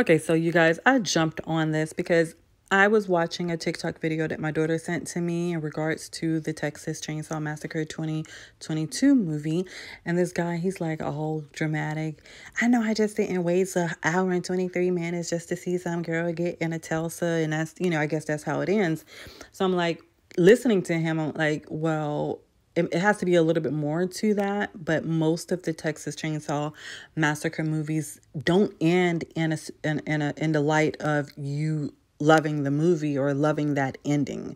Okay, so you guys, I jumped on this because I was watching a TikTok video that my daughter sent to me in regards to the Texas Chainsaw Massacre 2022 movie. And this guy, he's like all dramatic. I know I just didn't wait an hour and 23 minutes just to see some girl get in a Tulsa. And that's, I guess that's how it ends. So I'm like, listening to him, I'm like, well, it has to be a little bit more to that, but most of the Texas Chainsaw Massacre movies don't end in the light of you loving the movie or loving that ending.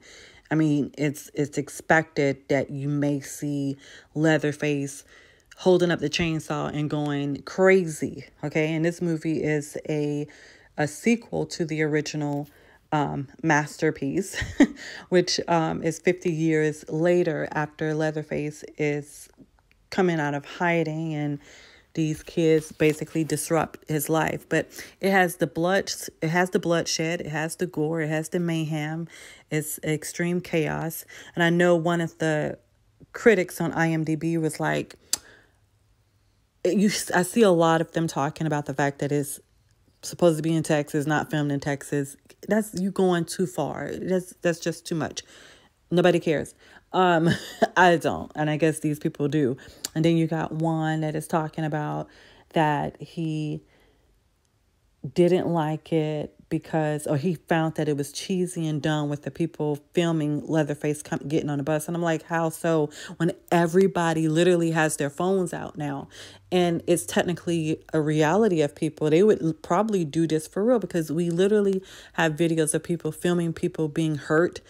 I mean, it's expected that you may see Leatherface holding up the chainsaw and going crazy. Okay, and this movie is a sequel to the original masterpiece, which is 50 years later after Leatherface is coming out of hiding and these kids basically disrupt his life. But it has the bloodshed, it has the gore, it has the mayhem, it's extreme chaos. And I know one of the critics on IMDb was like, I see a lot of them talking about the fact that it's supposed to be in Texas, not filmed in Texas. That's you going too far. That's just too much. Nobody cares. I don't, and I guess these people do. And then you got one that is talking about that he didn't like it because, or he found that it was cheesy and dumb with the people filming Leatherface getting on the bus. And I'm like, how so? When everybody literally has their phones out now, and it's technically a reality of people, they would probably do this for real, because we literally have videos of people filming people being hurt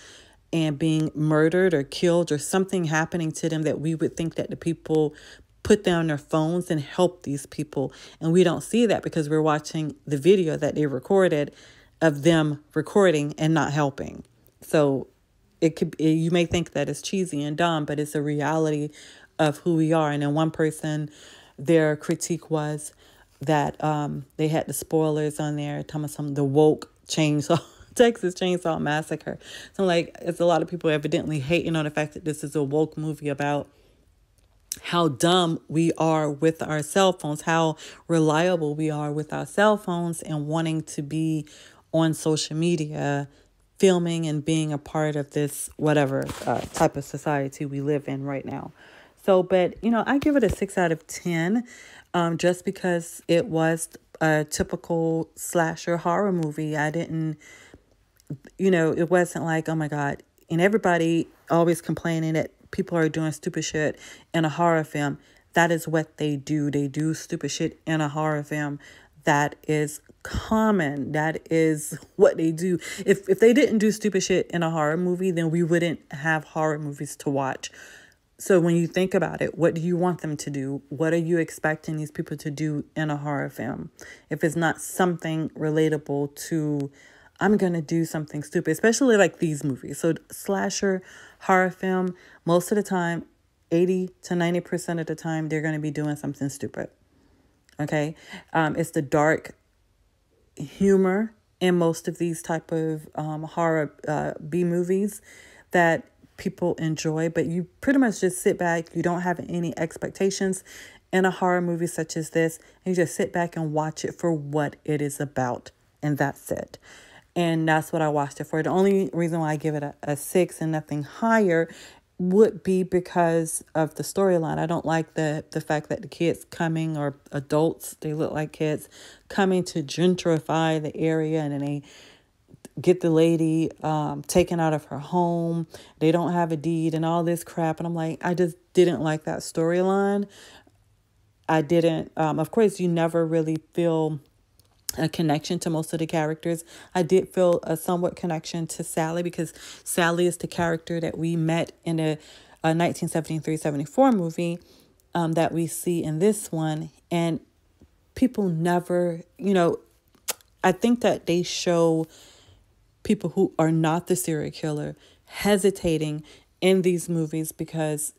and being murdered or killed or something happening to them that we would think that the people put down their phones and help these people. And we don't see that because we're watching the video that they recorded of them recording and not helping. So you may think that it's cheesy and dumb, but it's a reality of who we are. And then one person, their critique was that they had the spoilers on there, telling some the woke chainsaw Texas Chainsaw Massacre. So I'm like, it's a lot of people evidently hating on the fact that this is a woke movie about how dumb we are with our cell phones, how reliable we are with our cell phones, and wanting to be on social media, filming and being a part of this whatever type of society we live in right now. So, but, I give it a 6 out of 10 just because it was a typical slasher horror movie. I didn't, it wasn't like, oh my God. And everybody always complaining that people are doing stupid shit in a horror film. That is what they do. They do stupid shit in a horror film. That is common. That is what they do. If they didn't do stupid shit in a horror movie, then we wouldn't have horror movies to watch. So when you think about it, what do you want them to do? What are you expecting these people to do in a horror film? If it's not something relatable to, I'm going to do something stupid, especially like these movies. So slasher horror film, most of the time, 80 to 90% of the time, they're going to be doing something stupid. Okay. It's the dark humor in most of these type of horror B movies that people enjoy, but you pretty much just sit back. You don't have any expectations in a horror movie such as this. And you just sit back and watch it for what it is about. And that's it. And that's what I watched it for. The only reason why I give it a 6 and nothing higher would be because of the storyline. I don't like the fact that the kids coming, or adults, they look like kids, coming to gentrify the area, and then they get the lady taken out of her home. They don't have a deed and all this crap. And I'm like, I just didn't like that storyline. I didn't, of course, you never really feel a connection to most of the characters. I did feel a somewhat connection to Sally, because Sally is the character that we met in a 1973-74 movie that we see in this one. And people never, I think that they show people who are not the serial killer hesitating in these movies because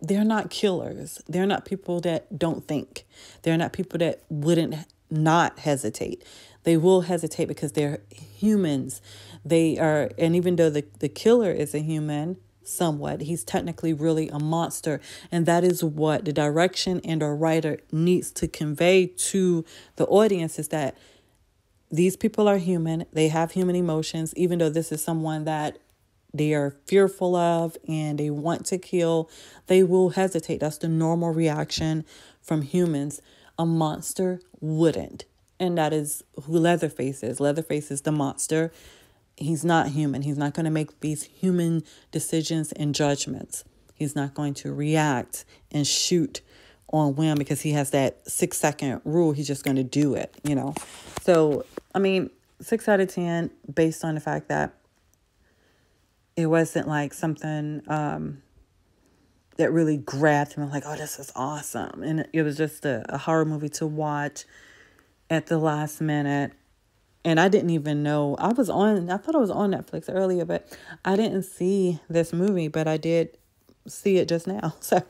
they're not killers. They're not people that don't think. They're not people that wouldn't not hesitate. They will hesitate because they're humans. They are, and even though the killer is a human somewhat, he's technically really a monster. And that is what the direction and a writer needs to convey to the audience, is that these people are human. They have human emotions, even though this is someone that they are fearful of and they want to kill, they will hesitate. That's the normal reaction from humans. A monster wouldn't. And that is who Leatherface is. Leatherface is the monster. He's not human. He's not going to make these human decisions and judgments. He's not going to react and shoot on whim because he has that 6-second rule. He's just going to do it, you know. So, I mean, 6 out of 10 based on the fact that it wasn't like something that really grabbed me. Like, oh, this is awesome. And it was just a horror movie to watch at the last minute. And I didn't even know. I thought I was on Netflix earlier, but I didn't see this movie, but I did see it just now. So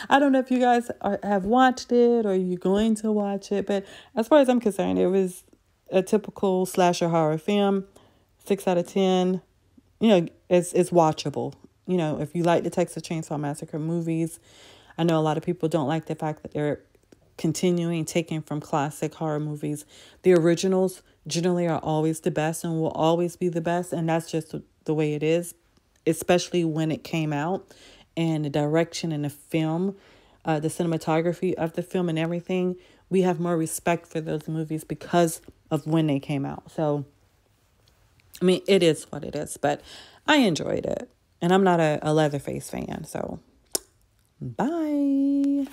I don't know if you guys have watched it or you're going to watch it. But as far as I'm concerned, it was a typical slasher horror film. 6 out of 10. You know, it's watchable. You know, if you like the Texas Chainsaw Massacre movies, I know a lot of people don't like the fact that they're continuing taking from classic horror movies. The originals generally are always the best and will always be the best. And that's just the way it is, especially when it came out, and the direction and the film, the cinematography of the film and everything. We have more respect for those movies because of when they came out. So, I mean, it is what it is, but I enjoyed it. And I'm not a Leatherface fan, so bye.